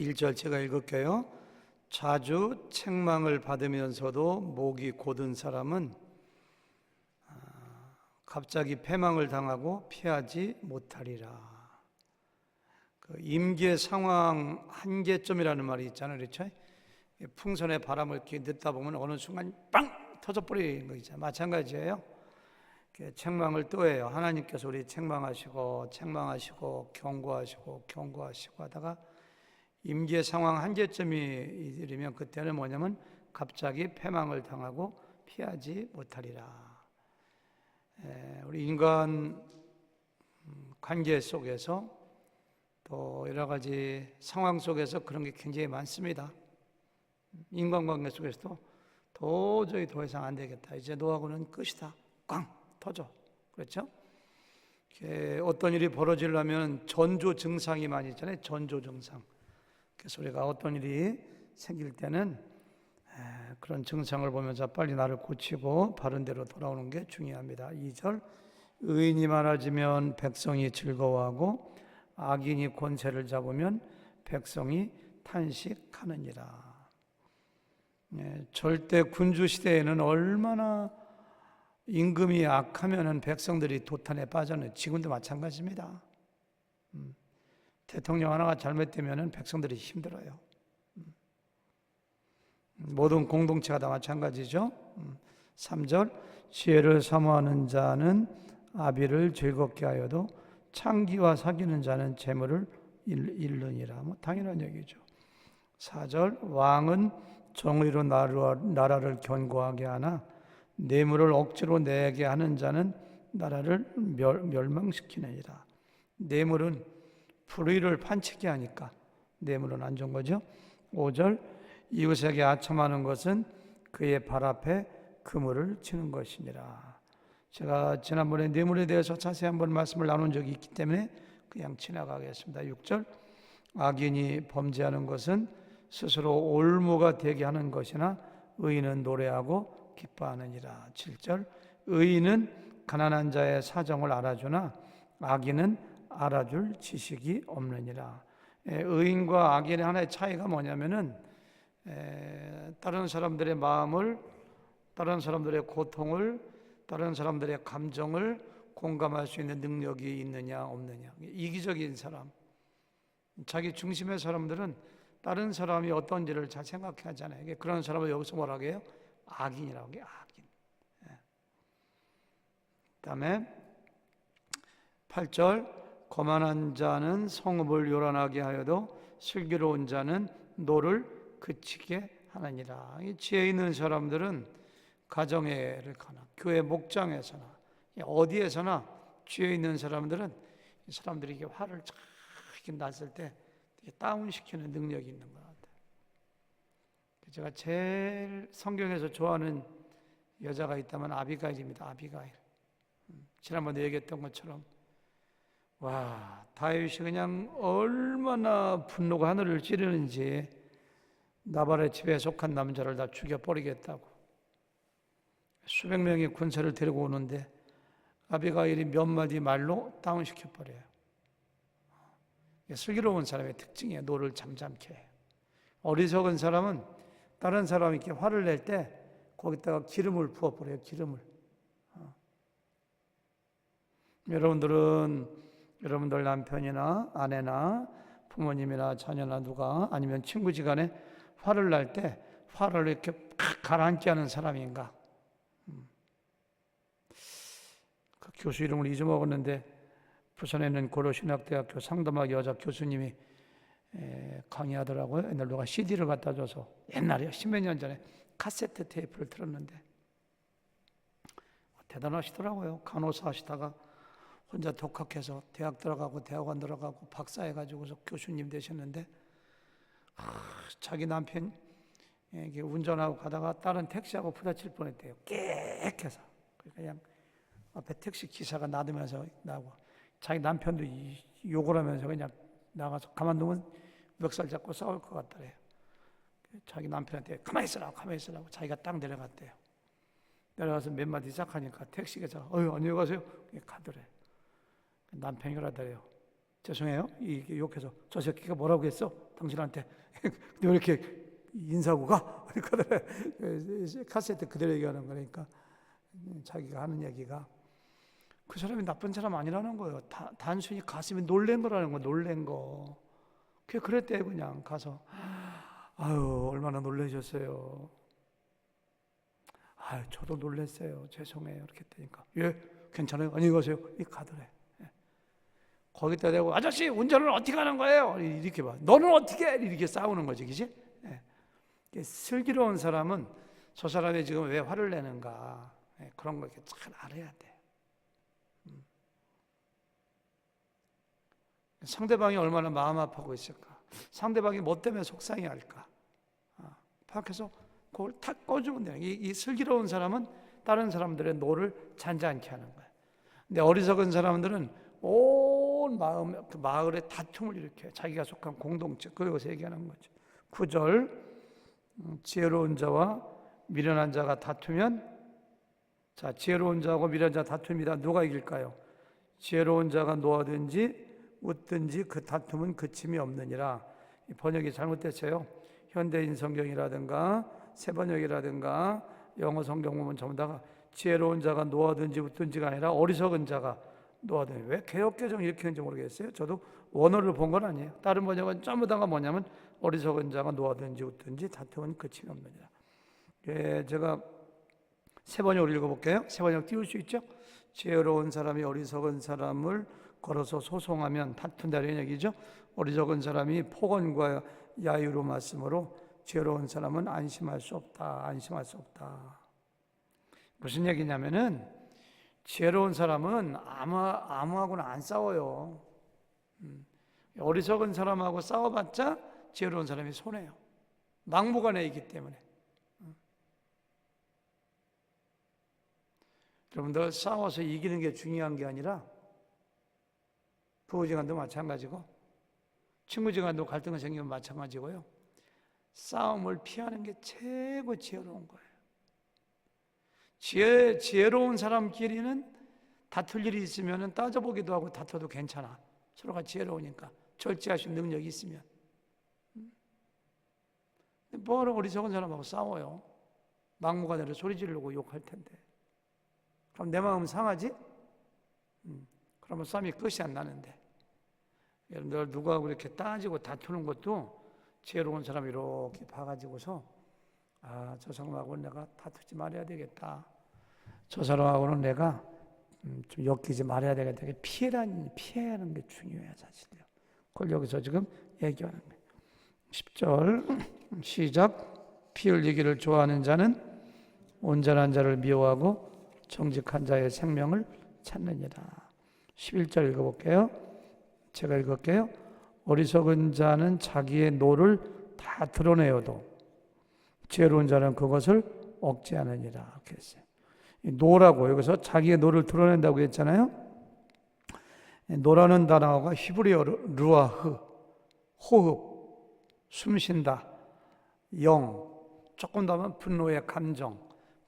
1절 제가 읽을게요. 자주 책망을 받으면서도 목이 곧은 사람은 갑자기 패망을 당하고 피하지 못하리라. 그 임기의 상황 한계점이라는 말이 있잖아요, 그렇죠? 풍선의 바람을 이렇게 넣다 보면 어느 순간 빵 터져버리는 거 있잖아요. 마찬가지예요. 책망을 또 해요. 하나님께서 우리 책망하시고 경고하시고 하다가 임기의 상황 한계점이 이르면 그때는 뭐냐면 갑자기 패망을 당하고 피하지 못하리라. 우리 인간 관계 속에서 또 여러 가지 상황 속에서 그런 게 굉장히 많습니다. 인간관계 속에서도 도저히 더 이상 안 되겠다. 이제 너하고는 끝이다. 꽝 터져. 그렇죠? 어떤 일이 벌어지려면 전조 증상이 많이 있잖아요. 전조 증상. 그래서 우리가 어떤 일이 생길 때는 그런 증상을 보면서 빨리 나를 고치고 바른 대로 돌아오는 게 중요합니다. 2절 의인이 많아지면 백성이 즐거워하고 악인이 권세를 잡으면 백성이 탄식하느니라. 절대 군주 시대에는 얼마나 임금이 악하면 백성들이 도탄에 빠졌는지 지금도 마찬가지입니다. 대통령 하나가 잘못되면 백성들이 힘들어요. 모든 공동체가 다 마찬가지죠. 3절 지혜를 사모하는 자는 아비를 즐겁게 하여도 창기와 사귀는 자는 재물을 잃느니라. 당연한 얘기죠. 4절 왕은 정의로 나라를 견고하게 하나 뇌물을 억지로 내게 하는 자는 나라를 멸망시키느니라. 뇌물은 불의를 판치게 하니까 뇌물은 안 좋은 거죠. 5절 이웃에게 아첨하는 것은 그의 발 앞에 그물을 치는 것이니라. 제가 지난번에 뇌물에 대해서 자세히 한번 말씀을 나눈 적이 있기 때문에 그냥 지나가겠습니다. 6절 악인이 범죄하는 것은 스스로 올무가 되게 하는 것이나 의인은 노래하고 기뻐하느니라. 7절 의인은 가난한 자의 사정을 알아주나 악인은 알아줄 지식이 없느니라. 의인과 악인의 하나의 차이가 뭐냐면은 다른 사람들의 마음을, 다른 사람들의 고통을, 다른 사람들의 감정을 공감할 수 있는 능력이 있느냐 없느냐. 이기적인 사람, 자기 중심의 사람들은 다른 사람이 어떤지를 잘 생각하잖아요. 그런 사람을 여기서 뭐라고 해요? 악인이라고 해요. 악인. 그 다음에 8절 거만한 자는 성읍을 요란하게 하여도 슬기로운 자는 노를 그치게 하느니라. 지혜 있는 사람들은 가정에를 가나 교회 목장에서나 어디에서나 지혜 있는 사람들은 이 사람들이 이게 화를 쫙 났을 때 다운시키는 능력이 있는 것 같아요. 제가 제일 성경에서 좋아하는 여자가 있다면 아비가일입니다. 아비가일. 지난번에 얘기했던 것처럼 와, 다윗이 그냥 얼마나 분노가 하늘을 찌르는지 나발의 집에 속한 남자를 다 죽여버리겠다고 수백 명의 군사를 데리고 오는데 아비가일이 몇 마디 말로 다운시켜버려요. 슬기로운 사람의 특징이에요. 노를 잠잠케 해요. 어리석은 사람은 다른 사람이 이렇게 화를 낼 때 거기다가 기름을 부어버려요. 기름을. 여러분들 남편이나 아내나 부모님이나 자녀나 누가 아니면 친구지간에 화를 날 때 화를 이렇게 가라앉게 하는 사람인가? 그 교수 이름을 잊어먹었는데 부산에 있는 고려신학대학교 상담학 여자 교수님이 강의하더라고요. 옛날 누가 CD를 갖다 줘서 옛날에 10몇 년 전에 카세트 테이프를 틀었는데 대단하시더라고요. 간호사 하시다가 혼자 독학해서 대학 들어가고 대학원 들어가고 박사해가지고서 교수님 되셨는데 자기 남편 운전하고 가다가 다른 택시하고 부딪힐 뻔했대요. 깨끗해서. 그냥 앞에 택시 기사가 놔두면서 나고 자기 남편도 욕을 하면서 그냥 나가서 가만두면 멱살 잡고 싸울 것 같더래요. 자기 남편한테 가만히 있으라고 자기가 딱 내려갔대요. 내려가서 몇 마디 시작하니까 택시기사가 안녕히 가세요. 가더래. 남편이 그러더래요. 죄송해요. 이게 욕해서 저 새끼가 뭐라고 했어? 당신한테 왜 이렇게 인사하고 가? 카세트 그대로 얘기하는 거니까 자기가 하는 얘기가 그 사람이 나쁜 사람 아니라는 거예요. 단순히 가슴이 놀란 거라는 거, 놀란 거. 그랬대요. 그냥 가서 아유 얼마나 놀라셨어요. 아유 저도 놀랐어요. 죄송해요. 이렇게 했다니까 예 괜찮아요. 안녕히 가세요. 이 가더래. 거기다 대고 아저씨 운전을 어떻게 하는 거예요? 이렇게 봐. 너는 어떻게 해? 이렇게 싸우는 거지, 그지? 슬기로운 사람은 저 사람이 지금 왜 화를 내는가 그런 거 이렇게 잘 알아야 돼. 상대방이 얼마나 마음 아파하고 있을까? 상대방이 뭐 때문에 속상해할까? 파악해서 그걸 탁 꺼주면 돼요. 이 슬기로운 사람은 다른 사람들의 노를 잔잔케 하는 거예요. 근데 어리석은 사람들은 온 마을의 다툼을 일으켜요. 자기가 속한 공동체, 그것을 얘기하는 거죠. 9절 지혜로운 자와 미련한 자가 다투면 자 지혜로운 자하고 미련한 자 다툼이다. 누가 이길까요? 지혜로운 자가 놓아든지 웃든지 그 다툼은 그침이 없느니라. 이 번역이 잘못됐어요. 현대인 성경이라든가 새번역이라든가 영어 성경 보면 전부 다 지혜로운 자가 놓아든지 웃든지가 아니라 어리석은 자가 놓아든지. 왜 개역개정 이렇게 하는지 모르겠어요. 저도 원어를 본 건 아니에요. 다른 번역은 전부 다가 뭐냐면 어리석은 자가 놓아든지 웃든지 다툼은 그침이 없느니라. 제가 새번역을 읽어볼게요. 새번역 띄울 수 있죠? 지혜로운 사람이 어리석은 사람을 걸어서 소송하면 다툰다 이런 얘기죠. 어리석은 사람이 폭언과 야유로 말씀으로 지혜로운 사람은 안심할 수 없다. 안심할 수 없다. 무슨 얘기냐면은 지혜로운 사람은 아무하고나 안 싸워요. 어리석은 사람하고 싸워봤자 지혜로운 사람이 손해요. 막무가내이기 때문에. 여러분들 싸워서 이기는 게 중요한 게 아니라 부부지간도 마찬가지고 친구지간도 갈등이 생기면 마찬가지고요. 싸움을 피하는 게 최고 지혜로운 거예요. 지혜로운 사람끼리는 다툴 일이 있으면 따져보기도 하고 다퉈도 괜찮아. 서로가 지혜로우니까 절제할 수 있는 능력이 있으면. 뭐하러 어리석은 사람하고 싸워요? 막무가내로 소리 지르고 욕할 텐데. 그럼 내 마음 상하지? 그러면 싸움이 끝이 안 나는데. 여러분들 누구하고 이렇게 따지고 다투는 것도 지혜로운 사람이 이렇게 봐가지고서 저 사람하고는 내가 다투지 말아야 되겠다. 저 사람하고는 내가 좀 엮이지 말아야 되겠다. 피하는 게 중요해요, 사실요. 그걸 여기서 지금 얘기하는 거예요. 10절 시작. 피 흘리기를 좋아하는 자는 온전한 자를 미워하고 정직한 자의 생명을 찾느니라. 11절 읽어볼게요. 제가 읽을게요. 어리석은 자는 자기의 노를 다 드러내어도 지혜로운 자는 그것을 억제하느니라. 이렇게 했어요. 노라고 여기서 자기의 노를 드러낸다고 했잖아요. 노라는 단어가 히브리어 루아흐, 호흡, 숨쉰다, 영, 조금 더 하면 분노의 감정,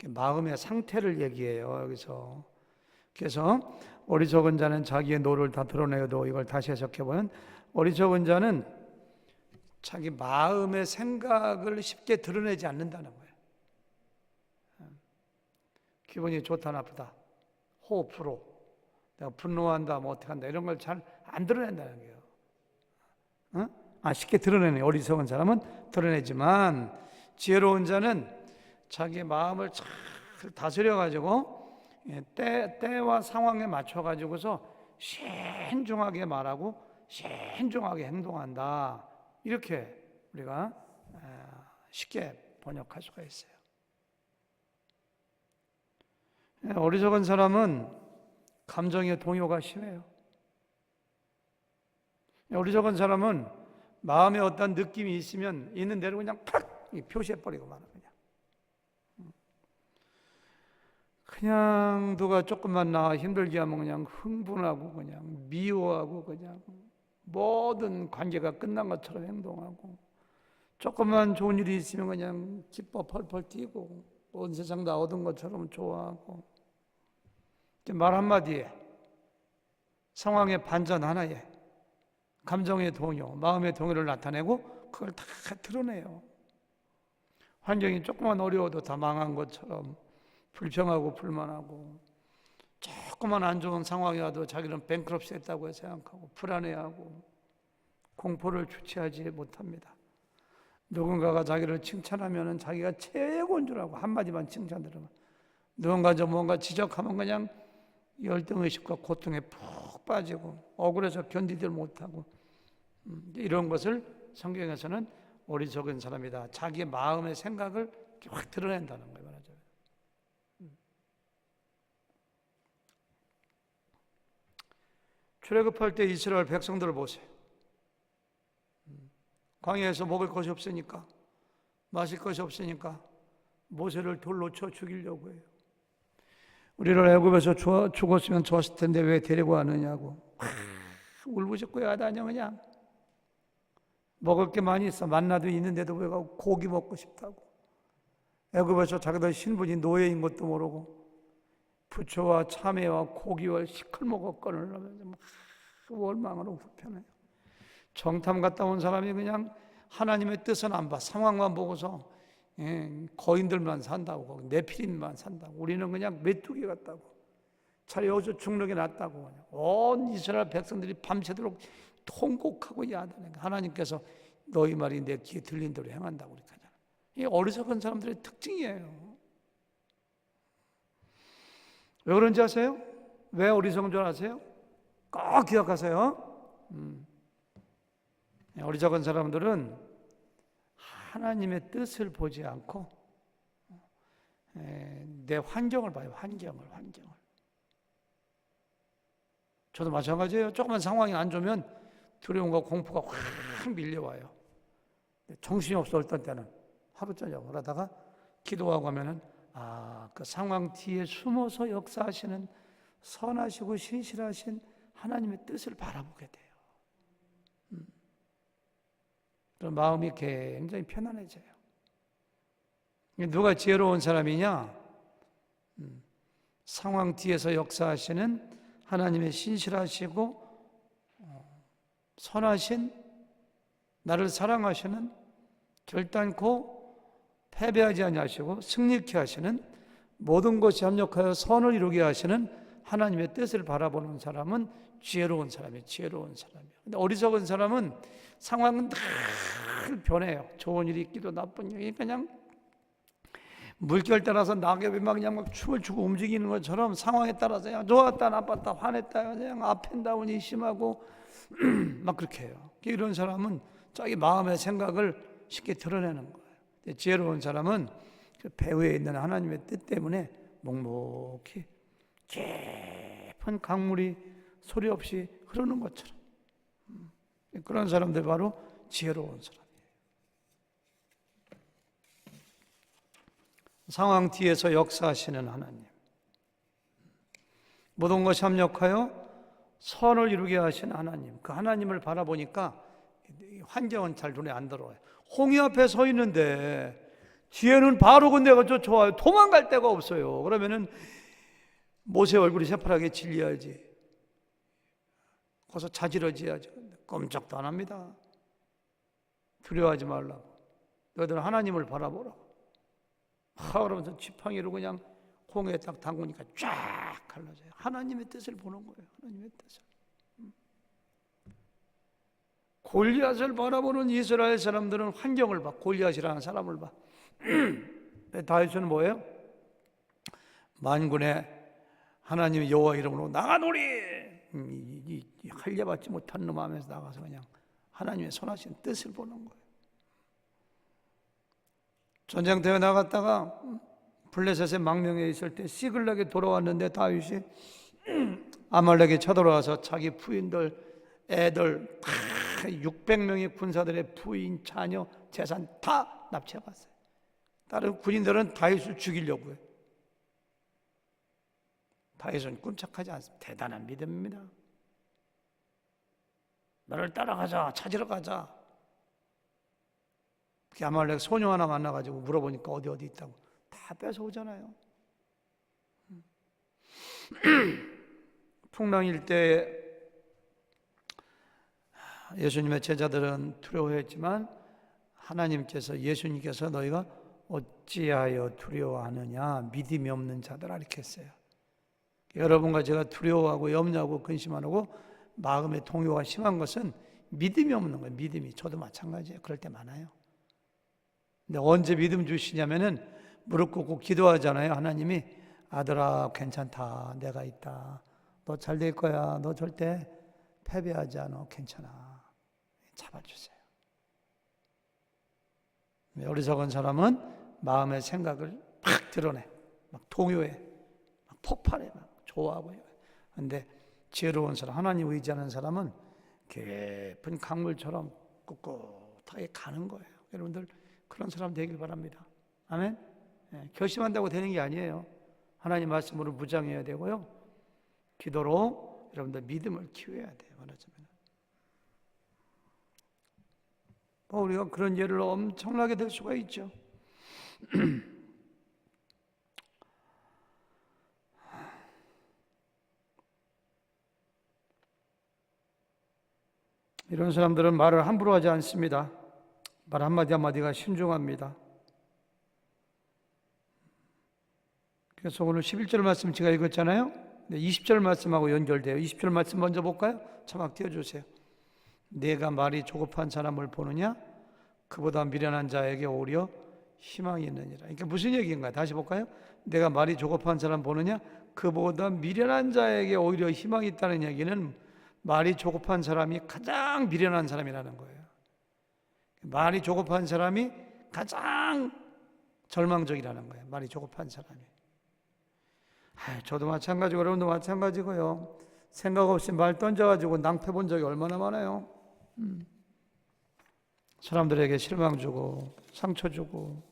마음의 상태를 얘기해요. 여기서. 그래서 어리석은 자는 자기의 노를 다 드러내어도 이걸 다시 해석해보면 어리석은 자는 자기 마음의 생각을 쉽게 드러내지 않는다는 거예요. 기분이 좋다 나쁘다, 호흡으로 내가 분노한다 뭐 어떻게 한다 이런 걸 잘 안 드러낸다는 거예요. 쉽게 드러내는 어리석은 사람은 드러내지만 지혜로운 자는 자기 마음을 잘 다스려가지고 때와 상황에 맞춰가지고서 신중하게 말하고 신중하게 행동한다. 이렇게 우리가 쉽게 번역할 수가 있어요. 어리석은 사람은 감정의 동요가 심해요. 어리석은 사람은 마음에 어떤 느낌이 있으면 있는 대로 그냥 팍 표시해버리고 말아요. 그냥 누가 조금만 나 힘들게 하면 그냥 흥분하고 그냥 미워하고 그냥 모든 관계가 끝난 것처럼 행동하고 조금만 좋은 일이 있으면 그냥 기뻐 펄펄 뛰고 온 세상 다 얻은 것처럼 좋아하고 말 한마디에 상황의 반전 하나에 감정의 동요, 마음의 동요를 나타내고 그걸 다 드러내요. 환경이 조금만 어려워도 다 망한 것처럼 불평하고 불만하고, 조금만 안 좋은 상황이 와도 자기는 뱅크럽시 했다고 생각하고 불안해하고 공포를 주체하지 못합니다. 누군가가 자기를 칭찬하면 자기가 최고인 줄 알고 한마디만 칭찬 들으면, 누군가 좀 뭔가 지적하면 그냥 열등의식과 고통에 푹 빠지고 억울해서 견디질 못하고, 이런 것을 성경에서는 어리석은 사람이다, 자기의 마음의 생각을 확 드러낸다는 거예요. 말하자면. 출애굽할 때 이스라엘 백성들을 보세요. 광야에서 먹을 것이 없으니까, 마실 것이 없으니까 모세를 돌로 쳐 죽이려고 해요. 우리를 애굽에서 죽었으면 좋았을 텐데 왜 데리고 왔느냐고 울부짖고 야단이야. 그냥 먹을 게 많이 있어, 만나도 있는데도 왜 고기 먹고 싶다고. 애굽에서 자기들 신분이 노예인 것도 모르고 부초와 참외와 고기와 시컬먹어 꺼내려면서 원망으로 불편해요. 정탐 갔다 온 사람이 그냥 하나님의 뜻은 안 봐, 상황만 보고서 거인들만 산다고, 네피림만 산다고, 우리는 그냥 메뚜기 같다고, 차라리 여기서 죽는 게 낫다고. 온 이스라엘 백성들이 밤새도록 통곡하고 야단해. 하나님께서 너희 말이 내 귀에 들린 대로 행한다고 그렇게 하잖아요. 이 어리석은 사람들의 특징이에요. 왜 그런지 아세요? 왜 어리석은 줄 아세요? 꼭 기억하세요. 어리석은 사람들은 하나님의 뜻을 보지 않고 내 환경을 봐요. 환경을. 저도 마찬가지예요. 조금만 상황이 안 좋으면 두려움과 공포가 확 밀려와요. 정신이 없어. 어떤 때는 하루 저녁 그러다가 기도하고 하면은 그 상황 뒤에 숨어서 역사하시는 선하시고 신실하신 하나님의 뜻을 바라보게 돼요. 그럼 마음이 굉장히 편안해져요. 누가 지혜로운 사람이냐? 상황 뒤에서 역사하시는 하나님의 신실하시고 선하신, 나를 사랑하시는, 결단코 패배하지 아니하시고 승리케 하시는, 모든 것이 합력하여 선을 이루게 하시는 하나님의 뜻을 바라보는 사람은 지혜로운 사람이에요. 근데 어리석은 사람은 상황은 늘 변해요. 좋은 일이 있기도 나쁜 일이, 그냥 물결 따라서 낙엽이 그냥 막 춤을 추고 움직이는 것처럼 상황에 따라서 그냥 좋았다 나빴다 화냈다 그냥 업앤다운이 심하고 막 그렇게 해요. 이런 사람은 자기 마음의 생각을 쉽게 드러내는 거예요. 지혜로운 사람은 그 배후에 있는 하나님의 뜻 때문에 묵묵히 깊은 강물이 소리 없이 흐르는 것처럼, 그런 사람들 바로 지혜로운 사람이에요. 상황 뒤에서 역사하시는 하나님, 모든 것이 합력하여 선을 이루게 하시는 하나님, 그 하나님을 바라보니까 환경은 잘 눈에 안 들어와요. 홍해 앞에 서 있는데 뒤에는 바로 내가 쫓아와요. 도망갈 데가 없어요. 그러면은 모세 얼굴이 새파랗게 질려야지, 거기서 자지러져야지. 꼼짝도 안 합니다. 두려워하지 말라고, 너희들은 하나님을 바라보라고. 그러면서 지팡이로 그냥 홍해에 딱 담그니까 쫙 갈라져요. 하나님의 뜻을 보는 거예요. 하나님의 뜻을. 골리앗을 바라보는 이스라엘 사람들은 환경을 봐. 골리앗이라는 사람을 봐. 다윗은 뭐예요? 만군의 하나님 여호와 이름으로 나가노리, 할례받지 못한 놈 하면서 나가서 그냥 하나님의 선하신 뜻을 보는 거예요. 전쟁터에 나갔다가 블레셋의 망명에 있을 때 시글락에 돌아왔는데 다윗이 아말렉이 쳐들어와서 자기 부인들, 애들 다 600명의 군사들의 부인, 자녀, 재산 다 납치해갔어요. 다른 군인들은 다윗을 죽이려고 해요. 다윗은 꼼짝하지 않습니다. 대단한 믿음입니다. 너를 따라가자, 찾으러 가자. 아말렉 소녀 하나 만나가지고 물어보니까 어디 있다고 다 뺏어오잖아요. 풍랑일 때 예수님의 제자들은 두려워했지만 하나님께서 예수님께서 너희가 어찌하여 두려워하느냐 믿음이 없는 자들아 이렇게 했어요. 여러분과 제가 두려워하고 염려하고 근심 안 하고 마음의 동요가 심한 것은 믿음이 없는 거예요. 믿음이. 저도 마찬가지예요. 그럴 때 많아요. 근데 언제 믿음 주시냐면은 무릎 꿇고 기도하잖아요. 하나님이 아들아 괜찮다. 내가 있다. 너 잘 될 거야. 너 절대 패배하지 않아. 괜찮아. 잡아주세요. 어리석은 사람은 마음의 생각을 팍 드러내. 막 동요해. 막 폭발해. 막 좋아하고. 그런데 지혜로운 사람, 하나님 의지하는 사람은 깊은 강물처럼 꿋꿋하게 가는 거예요. 여러분들 그런 사람 되길 바랍니다. 아멘. 결심한다고 되는 게 아니에요. 하나님 말씀으로 무장해야 되고요. 기도로 여러분들 믿음을 키워야 돼요. 말하자면. 우리가 그런 예를 엄청나게 될 수가 있죠. 이런 사람들은 말을 함부로 하지 않습니다. 말 한마디 한마디가 신중합니다. 그래서 오늘 11절 말씀 제가 읽었잖아요. 20절 말씀하고 연결돼요. 20절 말씀 먼저 볼까요? 자막 띄워주세요. 내가 말이 조급한 사람을 보느냐? 그보다 미련한 자에게 오히려 희망이 있느니라. 이게 무슨 얘기인가요? 다시 볼까요? 내가 말이 조급한 사람 보느냐? 그보다 미련한 자에게 오히려 희망이 있다는 얘기는 말이 조급한 사람이 가장 미련한 사람이라는 거예요. 말이 조급한 사람이 가장 절망적이라는 거예요. 말이 조급한 사람이. 저도 마찬가지고 여러분도 마찬가지고요. 생각 없이 말 던져가지고 낭패 본 적이 얼마나 많아요. 사람들에게 실망 주고 상처 주고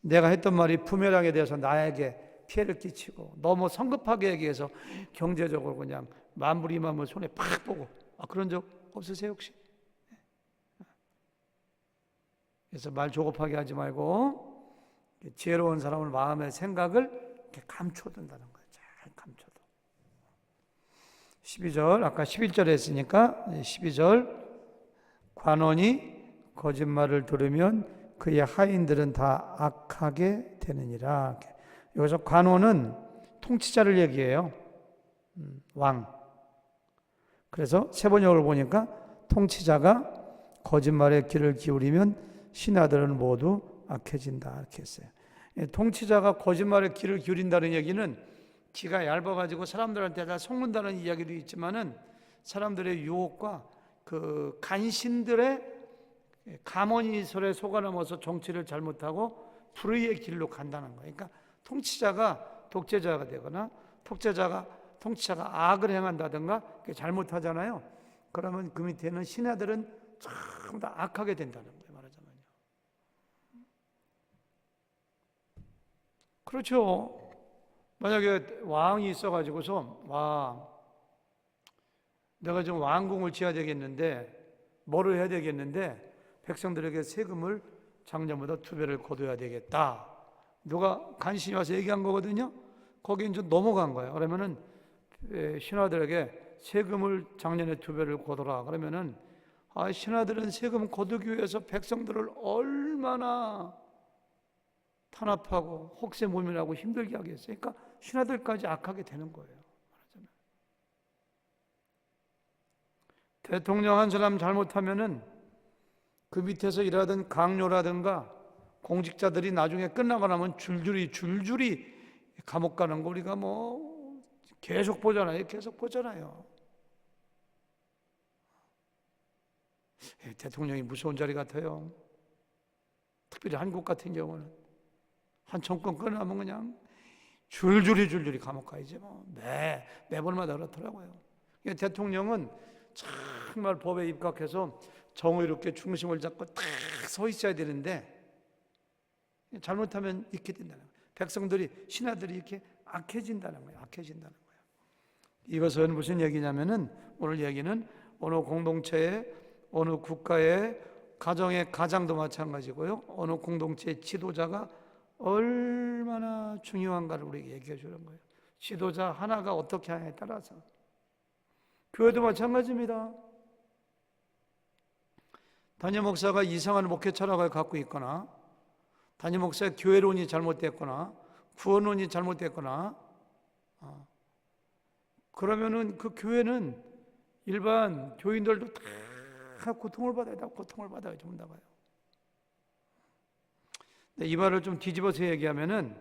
내가 했던 말이 부메랑에 대해서 나에게 피해를 끼치고 너무 성급하게 얘기해서 경제적으로 그냥 만불이만물 손에 팍 보고 그런 적 없으세요 혹시? 그래서 말 조급하게 하지 말고 지혜로운 사람은 마음의 생각을 이렇게 감춰둔다는 거예요. 잘 감춰둬. 12절 아까 11절 했으니까 12절 관원이 거짓말을 들으면 그의 하인들은 다 악하게 되느니라. 여기서 관원은 통치자를 얘기해요. 왕. 그래서 세번역을 보니까 통치자가 거짓말에 귀를 기울이면 신하들은 모두 악해진다 이렇게 했어요. 통치자가 거짓말에 귀를 기울인다는 얘기는 귀가 얇아가지고 사람들한테 다 속는다는 이야기도 있지만은 사람들의 유혹과 그 간신들의 가모니설에 속아넘어서 정치를 잘못하고 불의의 길로 간다는 거예요. 그러니까 통치자가 독재자가 되거나 통치자가 악을 행한다든가 잘못하잖아요. 그러면 그 밑에는 신하들은 전부 다 악하게 된다는 거예요. 말하자면요. 그렇죠. 만약에 왕이 있어가지고서 내가 좀 왕궁을 지어야 되겠는데 뭐를 해야 되겠는데 백성들에게 세금을 작년보다 2배를 거둬야 되겠다. 누가 간신히 와서 얘기한 거거든요. 거기 이제 넘어간 거예요. 그러면은 신하들에게 세금을 작년에 2배를 거둬라. 그러면은 신하들은 세금 거두기 위해서 백성들을 얼마나 탄압하고 혹세무민하고 힘들게 하겠어요. 그러니까 신하들까지 악하게 되는 거예요. 대통령 한 사람 잘못하면은 그 밑에서 일하던 강요라든가 공직자들이 나중에 끝나고 나면 줄줄이 감옥 가는 거 우리가 계속 보잖아요. 대통령이 무서운 자리 같아요. 특별히 한국 같은 경우는 한 정권 끝나면 그냥 줄줄이 감옥 가야지 매번마다 그렇더라고요. 대통령은 정말 법에 입각해서 정의롭게 중심을 잡고 딱 서 있어야 되는데 잘못하면 이렇게 된다는 거예요. 백성들이 신하들이 이렇게 악해진다는 거예요. 이것은 무슨 얘기냐면은 오늘 얘기는 어느 공동체에 어느 국가의 가정의 가장도 마찬가지고요. 어느 공동체의 지도자가 얼마나 중요한가를 우리에게 얘기해 주는 거예요. 지도자 하나가 어떻게 하냐에 따라서 교회도 마찬가지입니다. 담임 목사가 이상한 목회 철학을 갖고 있거나, 담임 목사의 교회론이 잘못됐거나, 구원론이 잘못됐거나, 그러면은 그 교회는 일반 교인들도 다 고통을 받아야 죽는다 봐요. 이 말을 좀 뒤집어서 얘기하면은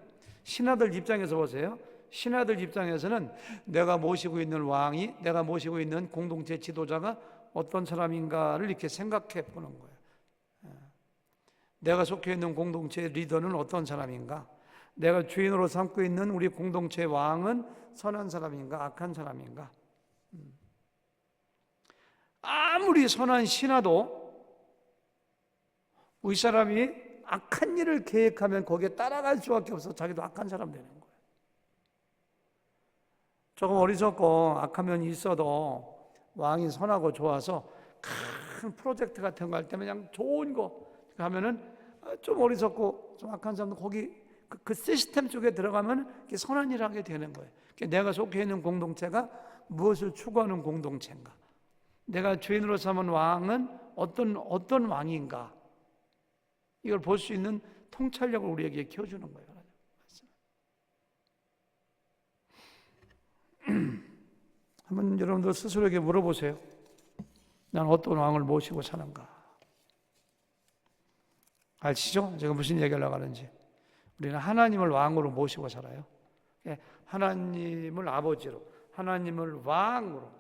신하들 입장에서 보세요. 신하들 입장에서는 내가 모시고 있는 왕이, 내가 모시고 있는 공동체 지도자가 어떤 사람인가를 이렇게 생각해 보는 거예요. 내가 속해 있는 공동체의 리더는 어떤 사람인가? 내가 주인으로 삼고 있는 우리 공동체의 왕은 선한 사람인가, 악한 사람인가? 아무리 선한 신하도 이 사람이 악한 일을 계획하면 거기에 따라갈 수밖에 없어. 자기도 악한 사람 되는 거예요. 조금 어리석고 악한 면이 있어도 왕이 선하고 좋아서 큰 프로젝트 같은 거 할 때면 그냥 좋은 거 하면은 좀 어리석고 좀 악한 사람도 거기 그 시스템 속에 들어가면 선한 일을 하게 되는 거예요. 내가 속해 있는 공동체가 무엇을 추구하는 공동체인가? 내가 주인으로 삼은 왕은 어떤 왕인가? 이걸 볼 수 있는 통찰력을 우리에게 키워주는 거예요. 한번 여러분들 스스로에게 물어보세요. 난 어떤 왕을 모시고 사는가? 아시죠? 제가 무슨 얘기하려고 하는지. 우리는 하나님을 왕으로 모시고 살아요. 하나님을 아버지로, 하나님을 왕으로,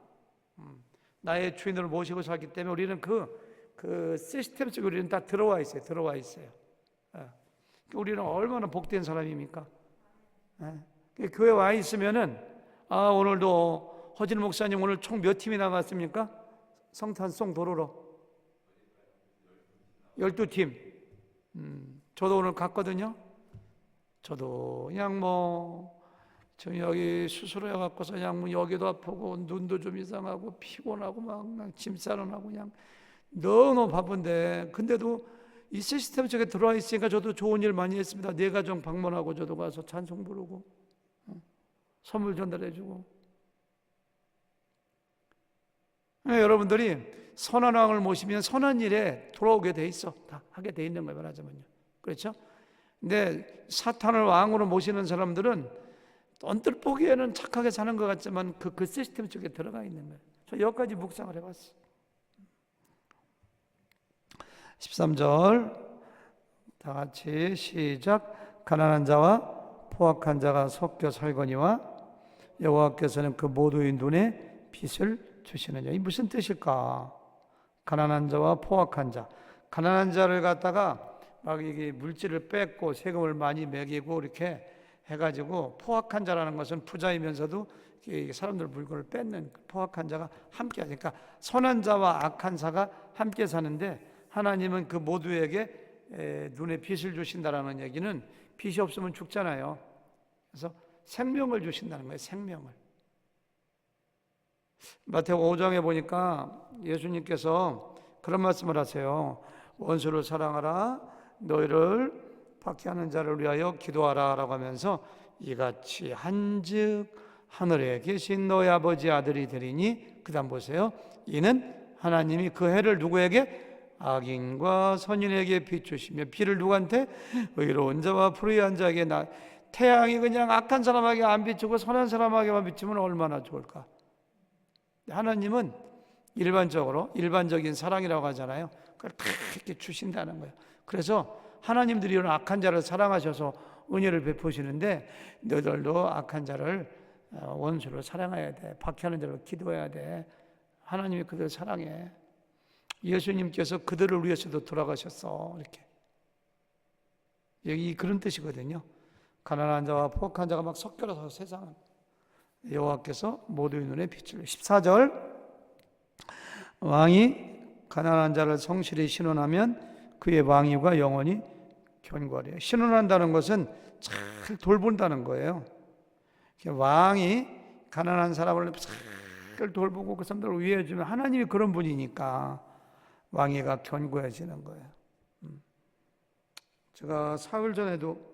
나의 주인으로 모시고 살기 때문에 우리는 그 시스템 속에 우리는 다 들어와 있어요. 우리는 얼마나 복된 사람입니까? 교회 와 있으면은, 오늘도 허진 목사님 오늘 총 몇 팀이 나갔습니까? 성탄송 도로로 12팀. 저도 오늘 갔거든요. 저도 그냥 저 여기 수술해 갖고서 그냥 여기도 아프고 눈도 좀 이상하고 피곤하고 막 짐 싸는하고 그냥 너무 바쁜데, 근데도 이 시스템 속에 들어와 있으니까 저도 좋은 일 많이 했습니다. 네 가정 방문하고 저도 가서 찬송 부르고 선물 전달해주고. 여러분들이 선한 왕을 모시면 선한 일에 돌아오게 돼 있어. 다 하게 돼 있는 거예요, 말하자면요. 그렇죠? 근데 사탄을 왕으로 모시는 사람들은 언뜻 보기에는 착하게 사는 것 같지만 그 시스템 속에 들어가 있는 거예요. 저 여기까지 묵상을 해봤어요. 13절 다 같이 시작. 가난한 자와 포악한 자가 섞여 살거니와 여호와께서는 그 모두의 눈에 빛을 주시느냐. 이 무슨 뜻일까? 가난한 자와 포악한 자. 가난한 자를 갖다가 막 이게 물질을 뺏고 세금을 많이 매기고 이렇게 해가지고, 포악한 자라는 것은 부자이면서도 사람들 물건을 뺏는 포악한 자가 함께 하니까 선한 자와 악한 자가 함께 사는데, 하나님은 그 모두에게 눈에 빛을 주신다라는 얘기는 빛이 없으면 죽잖아요. 그래서 생명을 주신다는 거예요. 생명을. 마태복음 5장에 보니까 예수님께서 그런 말씀을 하세요. 원수를 사랑하라, 너희를 박해하는 자를 위하여 기도하라 라고 하면서 이같이 한즉 하늘에 계신 너희 아버지 아들이 되리니, 그 다음 보세요. 이는 하나님이 그 해를 누구에게? 악인과 선인에게 비추시며, 비를 누구한테? 의로운 자와 불의한 자에게. 태양이 그냥 악한 사람에게 안 비추고 선한 사람에게만 비추면 얼마나 좋을까? 하나님은 일반적인 사랑이라고 하잖아요. 그걸 다 이렇게 주신다는 거예요. 그래서 하나님들이 이런 악한 자를 사랑하셔서 은혜를 베푸시는데, 너희들도 악한 자를, 원수를 사랑해야 돼. 박해하는 자를 기도해야 돼. 하나님이 그들을 사랑해. 예수님께서 그들을 위해서도 돌아가셨어. 이렇게. 여기 그런 뜻이거든요. 가난한 자와 포악한 자가 막 섞여서 세상은 여호와께서 모두의 눈에 빛을. 14절 왕이 가난한 자를 성실히 신원하면 그의 왕위가 영원히 견고하리라. 신원한다는 것은 잘 돌본다는 거예요. 왕이 가난한 사람을 잘 돌보고 그 사람들을 위해주면 하나님이 그런 분이니까 왕위가 견고해지는 거예요. 제가 사흘 전에도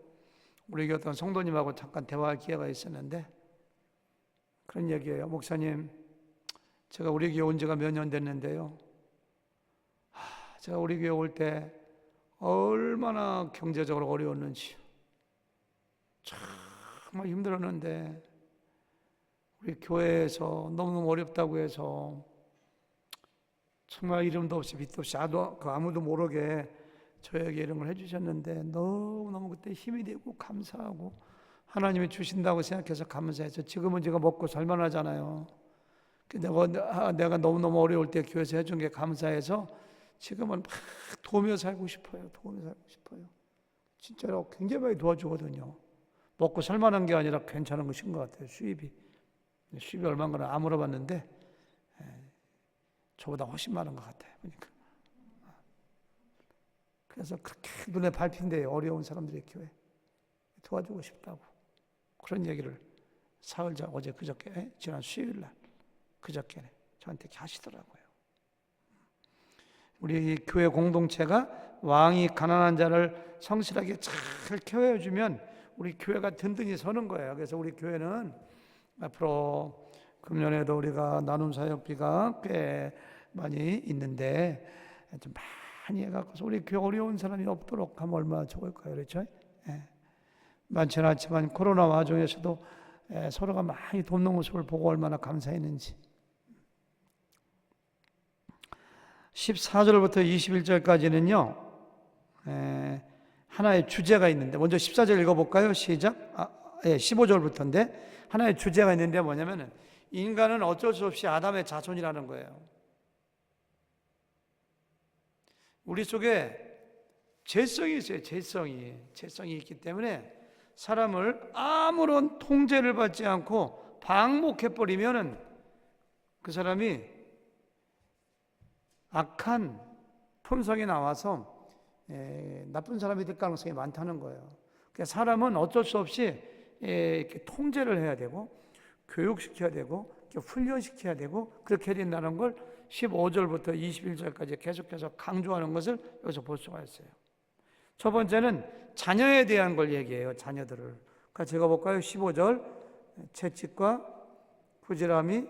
우리 어떤 성도님하고 잠깐 대화할 기회가 있었는데 그런 얘기예요. 목사님, 제가 우리 교회 온 지가 몇 년 됐는데요, 제가 우리 교회 올 때 얼마나 경제적으로 어려웠는지 정말 힘들었는데 우리 교회에서 너무너무 어렵다고 해서 정말 이름도 없이 빛도 없이 아무도 모르게 저에게 이런 걸 해주셨는데 너무너무 그때 힘이 되고 감사하고 하나님이 주신다고 생각해서 감사해서 지금은 제가 먹고 살만하잖아요. 내가 너무너무 어려울 때 교회에서 해준 게 감사해서 지금은 막 도우며 살고 싶어요. 도우며 살고 싶어요. 진짜로 굉장히 많이 도와주거든요. 먹고 살만한 게 아니라 괜찮은 것인 것 같아요. 수입이 얼마인가 안 물어봤는데 저보다 훨씬 많은 것 같아요. 보니까. 그래서 그렇게 눈에 밟힌대요. 어려운 사람들의 교회 도와주고 싶다고 그런 얘기를 사흘 어제 그저께 지난 수요일날 그저께 저한테 하시더라고요. 우리 교회 공동체가 왕이 가난한 자를 성실하게 잘 케어해주면 우리 교회가 든든히 서는 거예요. 그래서 우리 교회는 앞으로 금년에도 우리가 나눔 사역비가 꽤 많이 있는데 좀 많이 해갖고서 우리 교회 어려운 사람이 없도록 하면 얼마나 좋을까요? 그렇죠? 많지는 않지만 코로나 와중에서도 서로가 많이 돕는 모습을 보고 얼마나 감사했는지. 14절부터 21절까지는요 하나의 주제가 있는데 먼저 14절 읽어볼까요? 시작. 15절부터인데 하나의 주제가 있는데 뭐냐면 인간은 어쩔 수 없이 아담의 자손이라는 거예요. 우리 속에 죄성이 있어요. 죄성이 있기 때문에 사람을 아무런 통제를 받지 않고 방목해버리면은 그 사람이 악한 품성이 나와서 나쁜 사람이 될 가능성이 많다는 거예요. 그러니까 사람은 어쩔 수 없이 이렇게 통제를 해야 되고 교육시켜야 되고 훈련시켜야 되고 그렇게 해야 된다는 걸 15절부터 21절까지 계속해서 강조하는 것을 여기서 볼 수가 있어요. 첫 번째는 자녀에 대한 걸 얘기해요. 자녀들을. 그러니까 제가 볼까요? 15절 채찍과 부지런함이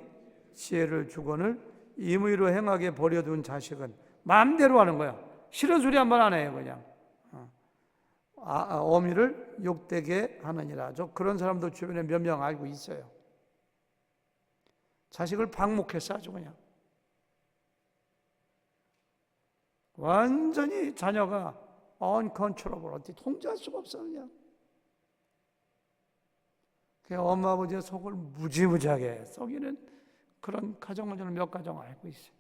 지혜를 주거늘 임의로 행하게 버려둔 자식은 마음대로 하는 거야. 싫은 소리 한 번 안 해요. 그냥 어미를 욕되게 하느니라. 저 그런 사람도 주변에 몇 명 알고 있어요. 자식을 방목했어 아주 그냥. 완전히 자녀가 uncontrollable, 어떻게 통제할 수가 없어 그냥. 그냥 엄마 아버지의 속을 무지무지하게 썩이는 그런 가정을 저는 몇 가정 알고 있어요.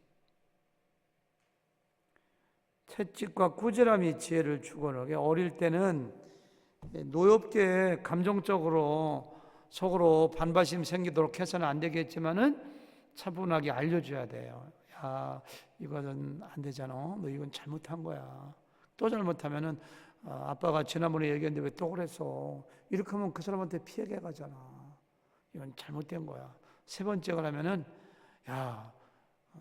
채찍과 꾸지람이 지혜를 주거늘. 어릴 때는 노엽게 감정적으로 속으로 반발심 생기도록 해서는 안 되겠지만은 차분하게 알려줘야 돼요. 야, 이거는 안 되잖아. 너 이건 잘못한 거야. 또 잘못하면은 아빠가 지난번에 얘기했는데 왜 또 그랬어? 이렇게 하면 그 사람한테 피해가 가잖아. 이건 잘못된 거야. 세 번째가 라면은 야,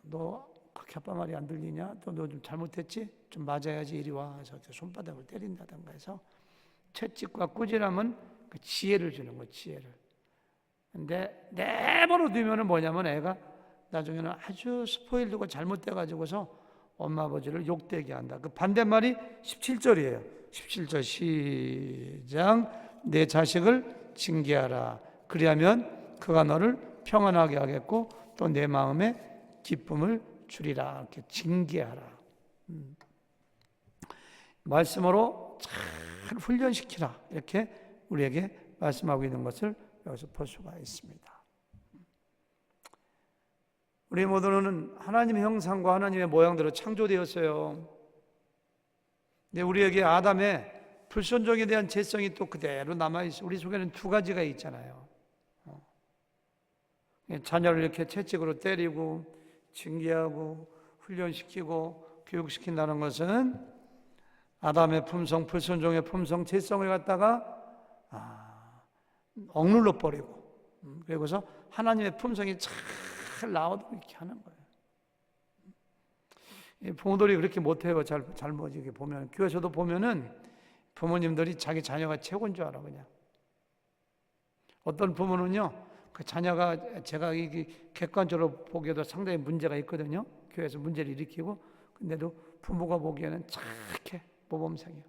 너 그렇게 아빠 말이 안 들리냐? 또 너 좀 잘못했지? 좀 맞아야지 이리 와. 그래서 손바닥을 때린다든가 해서 채찍과 꾸지람은 그 지혜를 주는 거야, 지혜를. 근데 내버려 두면은 뭐냐면 애가 나중에는 아주 스포일되고 잘못돼가지고서 엄마 아버지를 욕되게 한다. 그 반대말이 17절이에요. 17절 시작. 내 자식을 징계하라. 그리하면 그가 너를 평안하게 하겠고 또 내 마음에 기쁨을 주리라. 이렇게 징계하라. 말씀으로 잘 훈련시키라. 이렇게 우리에게 말씀하고 있는 것을 여기서 볼 수가 있습니다. 우리 모두는 하나님의 형상과 하나님의 모양대로 창조되었어요. 근데 우리에게 아담의 불순종에 대한 죄성이 또 그대로 남아있어요. 우리 속에는 두 가지가 있잖아요. 자녀를 이렇게 채찍으로 때리고 징계하고 훈련시키고 교육시킨다는 것은 아담의 품성, 불순종의 품성, 죄성을 갖다가 억눌러 버리고 그리고서 하나님의 품성이 잘 나오도록 이렇게 하는 거예요. 부모들이 그렇게 못해요. 잘못 이렇게 보면 교회에서도 보면은 부모님들이 자기 자녀가 최고인 줄 알아 그냥. 어떤 부모는요, 그 자녀가 제가 이게 객관적으로 보기에도 상당히 문제가 있거든요. 교회에서 문제를 일으키고 근데도 부모가 보기에는 착해, 모범생이야.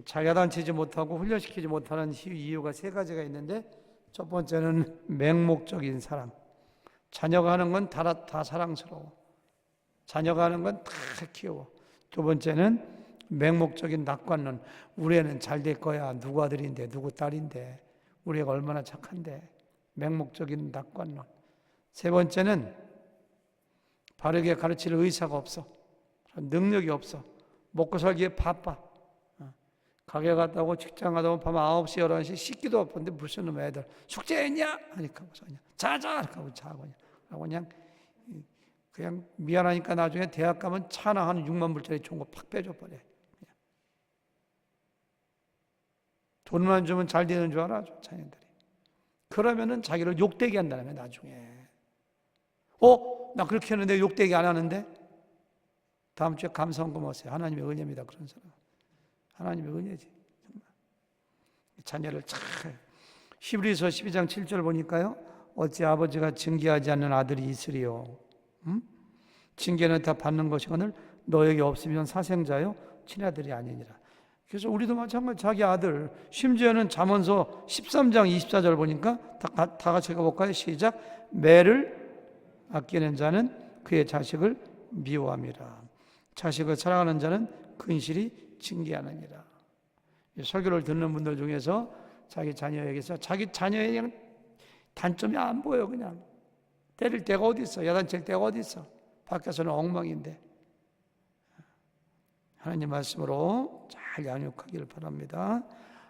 자기가단치지 못하고 훈련시키지 못하는 이유가 세 가지가 있는데, 첫 번째는 맹목적인 사랑. 자녀가 하는 건 다 사랑스러워. 자녀가 하는 건 다 귀여워. 두 번째는 맹목적인 낙관론. 우리 애는 잘 될 거야. 누구 아들인데, 누구 딸인데, 우리 애가 얼마나 착한데. 맹목적인 낙관론. 세 번째는 바르게 가르칠 의사가 없어. 능력이 없어. 먹고 살기에 바빠. 가게 갔다 오고 직장 갔다 오면 밤 9시, 11시 씻기도 바쁜데 무슨 놈 애들 숙제했냐? 하니까 그냥 자자! 하고 자고 그냥 미안하니까 나중에 대학 가면 차나 한 6만 불짜리 좋은 거 팍 빼줘버려. 돈만 주면 잘 되는 줄 알아, 자녀들이. 그러면은 자기를 욕되게 한다며, 나중에. 나 그렇게 했는데 욕되게 안 하는데? 다음 주에 감사원금 오세요. 하나님의 은혜입니다, 그런 사람. 하나님의 은혜지. 정말. 자녀를 잘. 히브리서 12장 7절 보니까요. 어찌 아버지가 징계하지 않는 아들이 있으리요. 징계는 다 받는 것이거늘 너에게 없으면 사생자요 친아들이 아니니라. 그래서 우리도 마찬가지. 자기 아들, 심지어는 잠언서 13장 24절 보니까 다 같이 읽어볼까요? 시작. 매를 아끼는 자는 그의 자식을 미워함이라. 자식을 사랑하는 자는 근실이 징계하느니라. 설교를 듣는 분들 중에서 자기 자녀에게서 자기 자녀의 그냥 단점이 안 보여. 그냥 때릴 데가 어디 있어. 야단칠 데가 어디 있어. 밖에서는 엉망인데. 하나님 말씀으로 잘 양육하기를 바랍니다.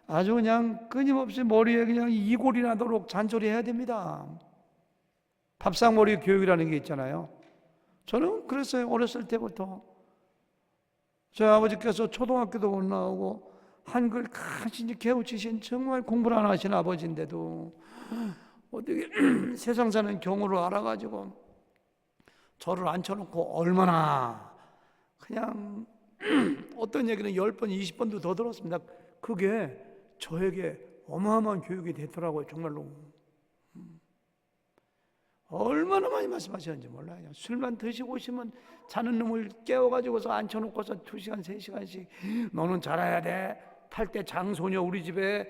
아주 그냥 끊임없이 머리에 그냥 이골이 나도록 잔소리해야 됩니다. 밥상머리 교육이라는 게 있잖아요. 저는 그랬어요. 어렸을 때부터. 저희 아버지께서 초등학교도 못 나오고 한글 간신히 개우치신 정말 공부를 안 하신 아버지인데도 어떻게 세상 사는 경우를 알아가지고 저를 앉혀놓고 얼마나 그냥 어떤 얘기는 10번, 20번도 더 들었습니다. 그게 저에게 어마어마한 교육이 되더라고요. 정말로. 얼마나 많이 말씀하셨는지 몰라요. 술만 드시고 오시면 자는 놈을 깨워가지고서 앉혀놓고서 2시간, 3시간씩 너는 잘해야 돼. 8대 장소녀 우리 집에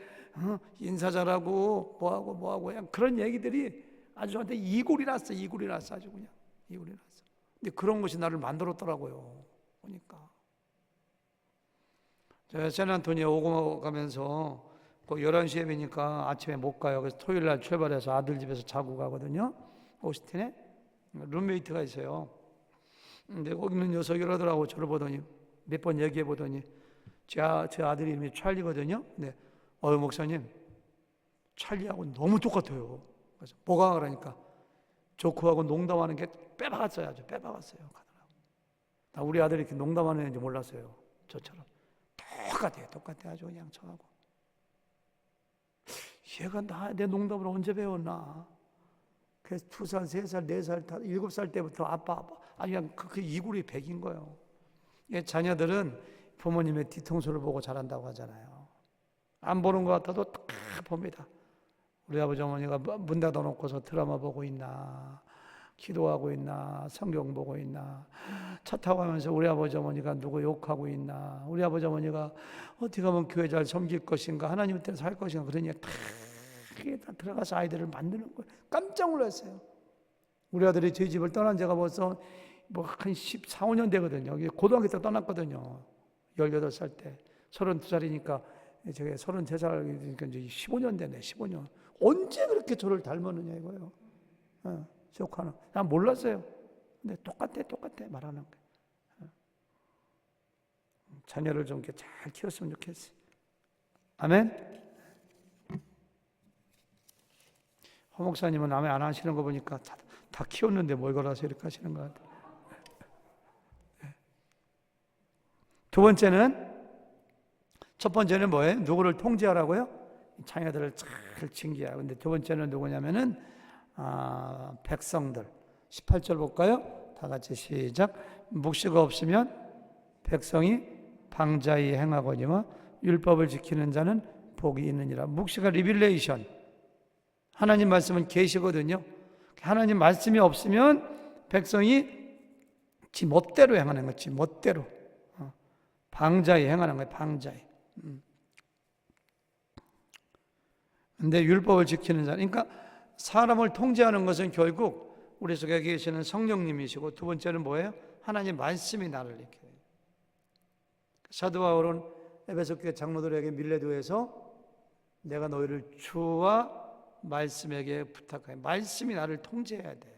인사 잘하고 뭐하고 그냥 그런 얘기들이 아주 저한테 이골이 났어. 아주 그냥 이골이 났어. 근데 그런 것이 나를 만들었더라고요. 보니까. 제가 샌안토니에 오고 가면서 그 11시에 뵈니까 아침에 못 가요. 그래서 토요일 날 출발해서 아들 집에서 자고 가거든요. 오스틴에 룸메이트가 있어요. 근데 거기 있는 녀석이 그러더라고. 저를 보더니 몇 번 얘기해 보더니 제 아들 이름이 찰리거든요. 근데 목사님 찰리하고 너무 똑같아요. 그래서 뭐가 그러니까 조크하고 농담하는 게 빼박았어요. 아주 빼박았어요. 나 우리 아들이 이렇게 농담하는 애인지 몰랐어요. 저처럼 똑같아. 아주 그냥 저하고. 얘가 내 농담을 언제 배웠나? 그래서 2살, 3살, 4살, 7살 때부터 아빠 아니 그냥 그 이골이 백인 거예요. 자녀들은 부모님의 뒤통수를 보고 자란다고 하잖아요. 안 보는 것 같아도 딱 봅니다. 우리 아버지 어머니가 문 닫아놓고서 드라마 보고 있나, 기도하고 있나, 성경 보고 있나, 차 타고 가면서 우리 아버지 어머니가 누구 욕하고 있나, 우리 아버지 어머니가 어떻게 하면 교회 잘 섬길 것인가, 하나님 때문에 살 것인가, 그러니 다 들어가서 아이들을 만드는 거예요. 깜짝 놀랐어요. 우리 아들이 저희 집을 떠난 지가 벌써 한 14, 15년 되거든요. 고등학교 때 떠났거든요. 18살 때. 32살이니까 제가 33살이니까 이제 15년 되네. 15년. 언제 그렇게 저를 닮았느냐 이거예요. 조카는. 난 몰랐어요. 근데 똑같아 말하는 거예요. 자녀를 좀 잘 키웠으면 좋겠어요. 아멘. 허 목사님은 아멘 안 하시는 거 보니까 다 키웠는데 뭘 걸어서 이렇게 하시는 것 같아요. 두 번째는, 첫 번째는 뭐예요? 누구를 통제하라고요? 자녀들을 잘 징계하고. 근데 두 번째는 누구냐면은 백성들. 18절 볼까요? 다 같이 시작. 묵시가 없으면 백성이 방자히 행하거니와 율법을 지키는 자는 복이 있느니라. 묵시가 리빌레이션. 하나님 말씀은 계시거든요. 하나님 말씀이 없으면 백성이 지 멋대로 행하는 거지, 멋대로. 방자히 행하는 거예요, 방자히. 근데 율법을 지키는 자, 그러니까 사람을 통제하는 것은 결국 우리 속에 계시는 성령님이시고, 두 번째는 뭐예요? 하나님 말씀이 나를 이렇게. 사도 바울은 에베소 교회 장로들에게 밀레도에서 내가 너희를 주와 말씀에게 부탁하여, 말씀이 나를 통제해야 돼요.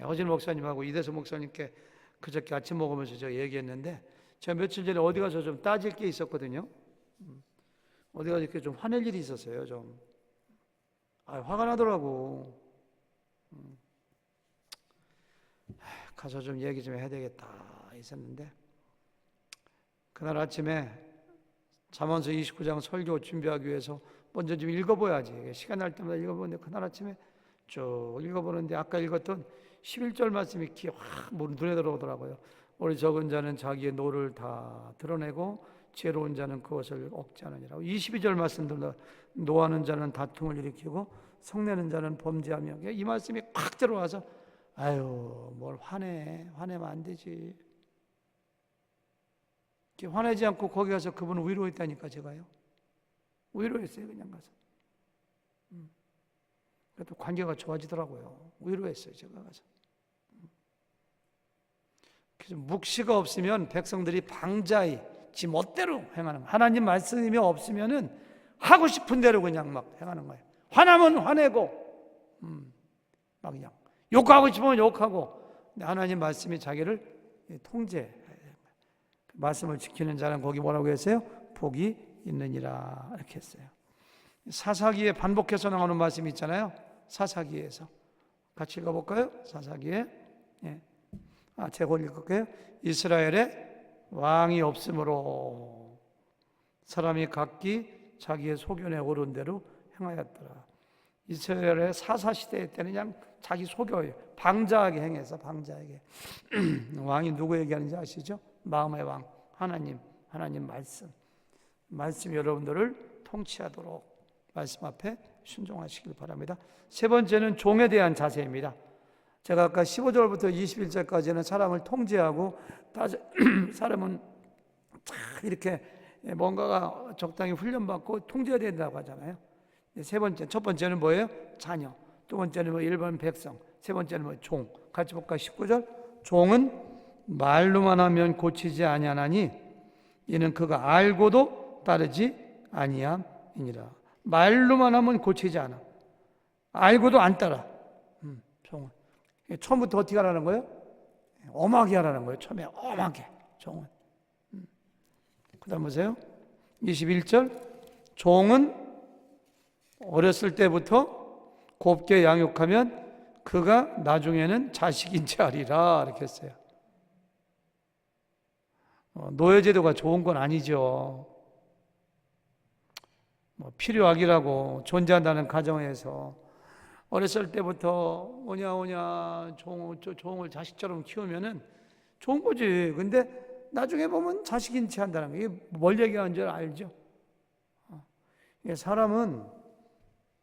허진 목사님하고 이대수 목사님께 그저께 아침 먹으면서 제가 얘기했는데, 제가 며칠 전에 어디 가서 좀 따질 게 있었거든요. 어디 가서 이렇게 좀 화낼 일이 있었어요. 좀 화가 나더라고. 가서 좀 얘기 좀 해야 되겠다 있었는데, 그날 아침에 잠언서 29장 설교 준비하기 위해서 먼저 좀 읽어봐야지, 시간 날 때마다 읽어보는데, 그날 아침에 쭉 읽어보는데 아까 읽었던 11절 말씀이 귀에 확 눈에 들어오더라고요. 우리 적은 자는 자기의 노를 다 드러내고 지혜로운 자는 그것을 억제하느니라. 22절 말씀도 노하는 자는 다툼을 일으키고 성내는 자는 범죄하며, 이 말씀이 팍 들어와서 아유 뭘 화내면 안 되지. 화내지 않고 거기 가서 그분을 위로했다니까. 제가요 위로했어요. 그냥 가서. 그래도 관계가 좋아지더라고요. 위로했어요. 제가 가서. 그래서 묵시가 없으면 백성들이 방자히 지 멋대로 행하는 거예요. 하나님 말씀이 없으면은 하고 싶은 대로 그냥 막 행하는 거예요. 화나면 화내고, 막 그냥 욕하고 싶으면 욕하고. 근데 하나님 말씀이 자기를 통제, 말씀을 지키는 자는 거기 뭐라고 했어요? 복이 있느니라 이렇게 했어요. 사사기에 반복해서 나오는 말씀이 있잖아요. 사사기에서 같이 읽어볼까요? 사사기에 제가 읽을게요. 이스라엘에 왕이 없으므로 사람이 각기 자기의 소견에 오른 대로 행하였더라. 이스라엘의 사사시대 때는 그냥 자기 소견에 방자하게 행해서, 방자하게. 왕이 누구 얘기하는지 아시죠? 마음의 왕 하나님 말씀이 여러분들을 통치하도록 말씀 앞에 순종하시길 바랍니다. 세 번째는 종에 대한 자세입니다. 제가 아까 15절부터 21절까지는 사람을 통제하고, 사람은 이렇게 뭔가가 적당히 훈련받고 통제해야 된다고 하잖아요. 세 번째, 첫 번째는 뭐예요? 자녀. 두 번째는 뭐 일반 백성. 세 번째는 뭐 종. 같이 볼까요? 19절. 종은 말로만 하면 고치지 아니하나니 이는 그가 알고도 따르지 아니함이니라. 말로만 하면 고치지 않아. 알고도 안 따라. 종은 처음부터 어떻게 하라는 거예요? 엄하게 하라는 거예요. 처음에 엄하게. 종은. 그 다음 보세요. 21절. 종은 어렸을 때부터 곱게 양육하면 그가 나중에는 자식인 지 아리라 이렇게 했어요. 노예제도가 좋은 건 아니죠. 필요하기라고 존재한다는 가정에서 어렸을 때부터 오냐 종을 자식처럼 키우면은 좋은 거지. 근데 나중에 보면 자식인 체 한다는 거, 이게 뭘 얘기하는 줄 알죠? 사람은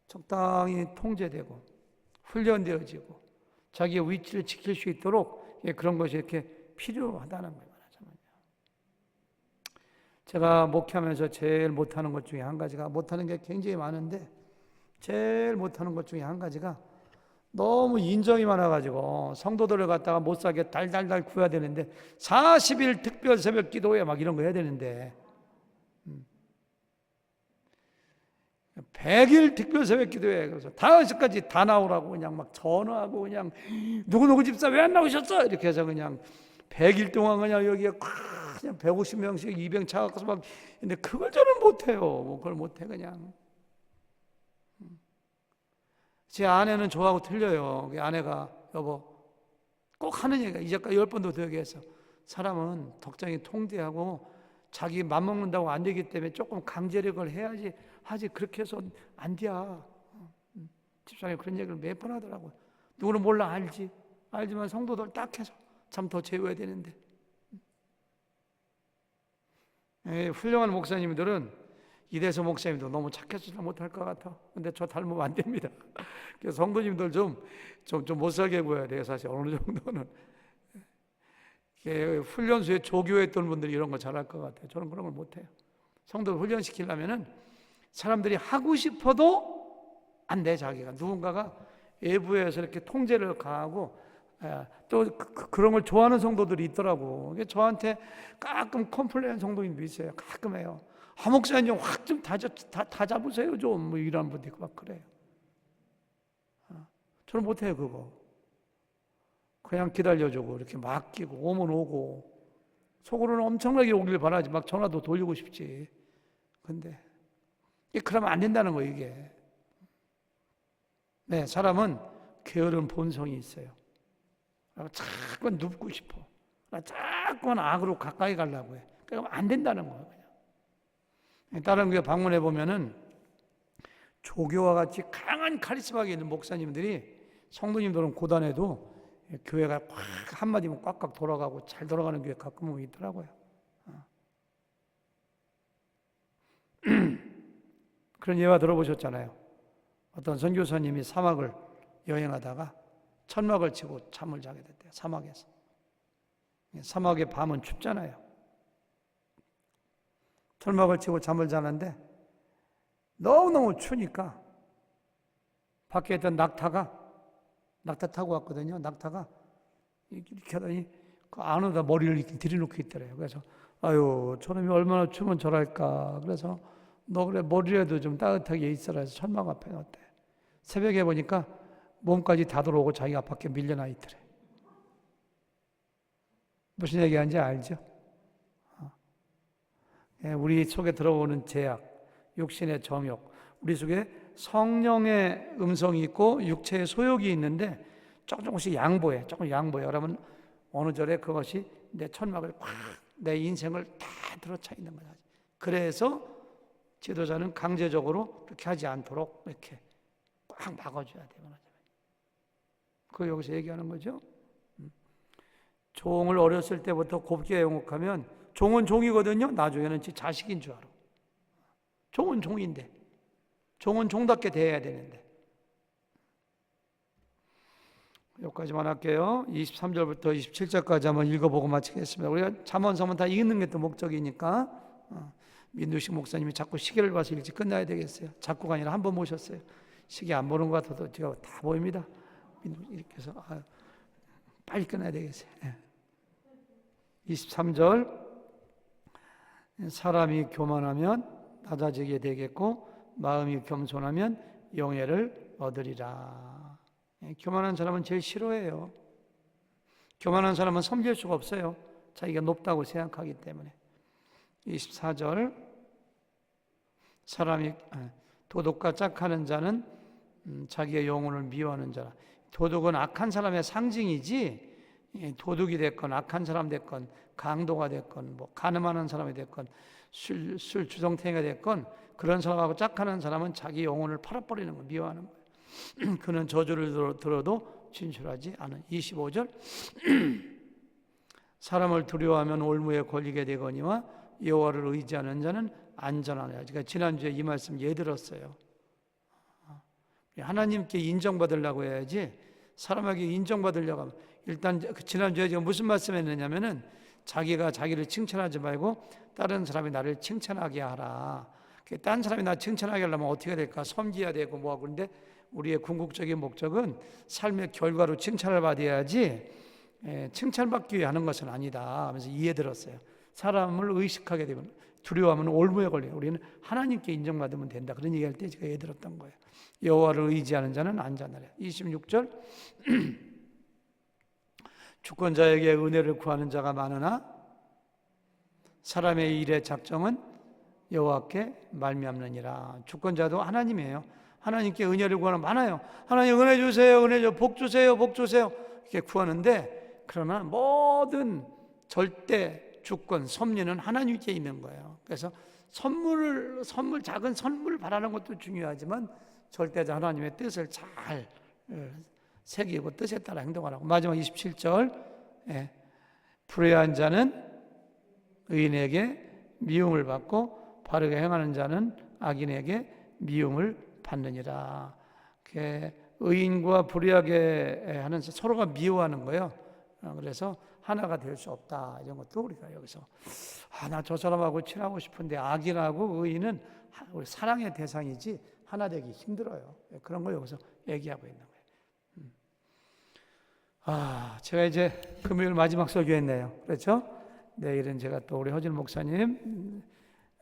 적당히 통제되고 훈련되어지고 자기의 위치를 지킬 수 있도록 그런 것이 이렇게 필요하다는 거예요. 제가 목회하면서 제일 못하는 것 중에 한 가지가, 못하는 게 굉장히 많은데 제일 못하는 것 중에 한 가지가, 너무 인정이 많아가지고 성도들을 갖다가 못 살게 달달달 구해야 되는데 40일 특별 새벽 기도회 막 이런 거 해야 되는데 100일 특별 새벽 기도회, 그래서 5시까지 다 나오라고 그냥 막 전화하고 그냥 누구누구 집사 왜 안 나오셨어? 이렇게 해서 그냥 100일 동안 그냥 여기에 그냥 150명씩 200 차가서 막. 근데 그걸 저는 못해요. 뭐 그걸 못해 그냥. 제 아내는 저하고 틀려요. 아내가 여보 꼭 하는 얘기가, 이제까지 10번도 더 얘기해서, 사람은 적당히 통제하고 자기 맘먹는다고 안 되기 때문에 조금 강제력을 해야지 하지, 그렇게 해서 안 돼. 집사람이 그런 얘기를 몇 번 하더라고요. 누구는 몰라 알지만 성도들 딱 해서 참 더 재워야 되는데. 훌륭한 목사님들은, 이대서 목사님도 너무 착해서 못할 것 같아. 근데 저 닮으면 안 됩니다. 그래서 성도님들 좀 못 살게 구해야 돼요. 사실 어느 정도는. 훈련소에 조교했던 분들이 이런 거 잘할 것 같아요. 저는 그런 걸 못해요. 성도를 훈련시키려면은 사람들이 하고 싶어도 안 돼. 자기가 누군가가 외부에서 이렇게 통제를 가하고 또 그런 걸 좋아하는 성도들이 있더라고. 저한테 가끔 컴플레인 성도님도 있어요. 가끔 해요. 목사님 확 좀 다 잡으세요 좀, 뭐 이런 분도 있고 막 그래요. 저는 못해요 그거. 그냥 기다려주고 이렇게 맡기고 오면 오고, 속으로는 엄청나게 오길 바라지 막 전화도 돌리고 싶지. 근데 그러면 안 된다는 거예요 이게. 네, 사람은 게으른 본성이 있어요. 자꾸 눕고 싶어. 자꾸 악으로 가까이 가려고 해. 그러면 안 된다는 거예요. 그냥. 다른 교회 방문해 보면은 조교와 같이 강한 카리스마가 있는 목사님들이, 성도님들은 고단해도 교회가 꽉 한마디면 꽉꽉 돌아가고 잘 돌아가는 교회 가끔은 있더라고요. 그런 예화 들어보셨잖아요. 어떤 선교사님이 사막을 여행하다가 천막을 치고 잠을 자게 됐대요. 사막에서. 사막의 밤은 춥잖아요. 천막을 치고 잠을 자는데 너무너무 추니까 밖에 있던 낙타 타고 왔거든요. 낙타가 이렇게 하더니 그 안에다 머리를 이렇게 들이놓고 있더래요. 그래서 아유 저놈이 얼마나 추면 저랄까. 그래서 너 그래 머리라도 좀 따뜻하게 있어라 해서 천막 앞에 놓았대. 새벽에 보니까 몸까지 다 들어오고 자기가 밖에 밀려나 있더래. 무슨 얘기하는지 알죠? 우리 속에 들어오는 죄악, 육신의 정욕, 우리 속에 성령의 음성이 있고 육체의 소욕이 있는데 조금씩 양보해. 조금 양보해. 그러면 어느 절에 그것이 내 천막을 꽉, 내 인생을 다 들어차 있는 거야. 그래서 지도자는 강제적으로 그렇게 하지 않도록 이렇게 꽉 막아줘야 돼요. 그거 여기서 얘기하는 거죠. 종을 어렸을 때부터 곱게 영육하면, 종은 종이거든요. 나중에는 자식인 줄 알아. 종은 종인데, 종은 종답게 대해야 되는데. 여기까지만 할게요. 23절부터 27절까지 한번 읽어보고 마치겠습니다. 우리가 잠언서문 다 읽는 게 또 목적이니까. 민두식 목사님이 자꾸 시계를 봐서 일찍 끝나야 되겠어요. 자꾸가 아니라 한 번 모셨어요. 시계 안 보는 것 같아도 제가 다 보입니다. 이렇게 해서 빨리 끝나야 되겠어요. 23절, 사람이 교만하면 낮아지게 되겠고 마음이 겸손하면 영예를 얻으리라. 교만한 사람은 제일 싫어해요. 교만한 사람은 섬길 수가 없어요. 자기가 높다고 생각하기 때문에. 24절, 사람이 도둑과 짝하는 자는 자기의 영혼을 미워하는 자라. 도둑은 악한 사람의 상징이지, 도둑이 됐건 악한 사람 됐건 강도가 됐건 뭐 가늠하는 사람이 됐건 술 주정탱이가 됐건 그런 사람하고 짝하는 사람은 자기 영혼을 팔아버리는 거, 미워하는 거예요. 그는 저주를 들어도 진실하지 않은. 25절, 사람을 두려워하면 올무에 걸리게 되거니와 여호와를 의지하는 자는 안전하리라. 제가 지난주에 이 말씀 들었어요. 하나님께 인정받으려고 해야지 사람에게 인정받으려고 하면, 일단 지난주에 제가 무슨 말씀했느냐면은 자기가 자기를 칭찬하지 말고 다른 사람이 나를 칭찬하게 하라. 다른 사람이 나 칭찬하게 하려면 어떻게 될까? 섬겨야 되고 뭐하고. 그런데 우리의 궁극적인 목적은 삶의 결과로 칭찬을 받아야지 칭찬받기 위해 하는 것은 아니다 하면서 들었어요. 사람을 의식하게 되면 두려워하면 올무에 걸려요. 우리는 하나님께 인정받으면 된다. 그런 얘기할 때 제가 들었던 거예요. 여호와를 의지하는 자는 안전하리라. 26절, 주권자에게 은혜를 구하는 자가 많으나 사람의 일의 작정은 여호와께 말미암느니라. 주권자도 하나님이에요. 하나님께 은혜를 구하는 많아요. 하나님 은혜 주세요, 은혜 주세요, 복 주세요, 복 주세요 이렇게 구하는데, 그러나 모든 절대 주권, 섭리는 하나님께 있는 거예요. 그래서 작은 선물을 바라는 것도 중요하지만 절대자 하나님의 뜻을 잘 새기고 뜻에 따라 행동하라고. 마지막 27절, 불의한 자는 의인에게 미움을 받고 바르게 행하는 자는 악인에게 미움을 받느니라. 의인과 불의하게 하는 서로가 미워하는 거예요. 그래서 하나가 될 수 없다. 이런 것도 우리가 여기서 나 저 사람하고 친하고 싶은데 악인하고 의인은 우리 사랑의 대상이지 하나 되기 힘들어요. 그런 걸 여기서 얘기하고 있는 거예요. 제가 이제 금요일 마지막 설교했네요. 그렇죠? 내일은 제가 또 우리 허진 목사님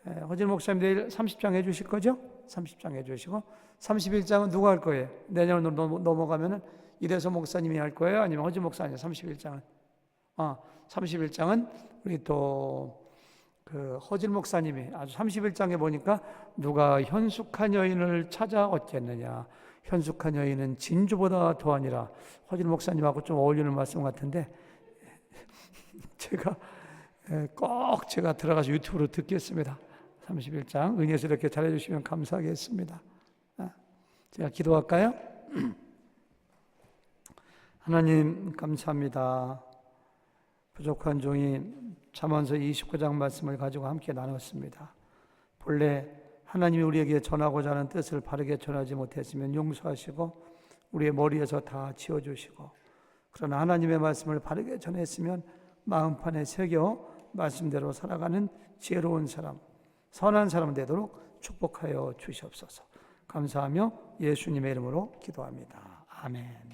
내일 30장 해주실 거죠? 30장 해주시고 31장은 누가 할 거예요? 내년으로 넘어가면은 이대서 목사님이 할 거예요? 아니면 허진 목사님 31장은? 31장은 우리 또 그 허진 목사님이 아주 31장에 보니까 누가 현숙한 여인을 찾아 얻겠느냐. 현숙한 여인은 진주보다 더하니라. 허진 목사님하고 좀 어울리는 말씀 같은데 제가 꼭 들어가서 유튜브로 듣겠습니다. 31장 은혜스럽게 잘해주시면 감사하겠습니다. 제가 기도할까요? 하나님 감사합니다. 부족한 종이 잠언서 29장 말씀을 가지고 함께 나눴습니다. 본래 하나님이 우리에게 전하고자 하는 뜻을 바르게 전하지 못했으면 용서하시고 우리의 머리에서 다 지워주시고, 그러나 하나님의 말씀을 바르게 전했으면 마음판에 새겨 말씀대로 살아가는 지혜로운 사람, 선한 사람 되도록 축복하여 주시옵소서. 감사하며 예수님의 이름으로 기도합니다. 아멘.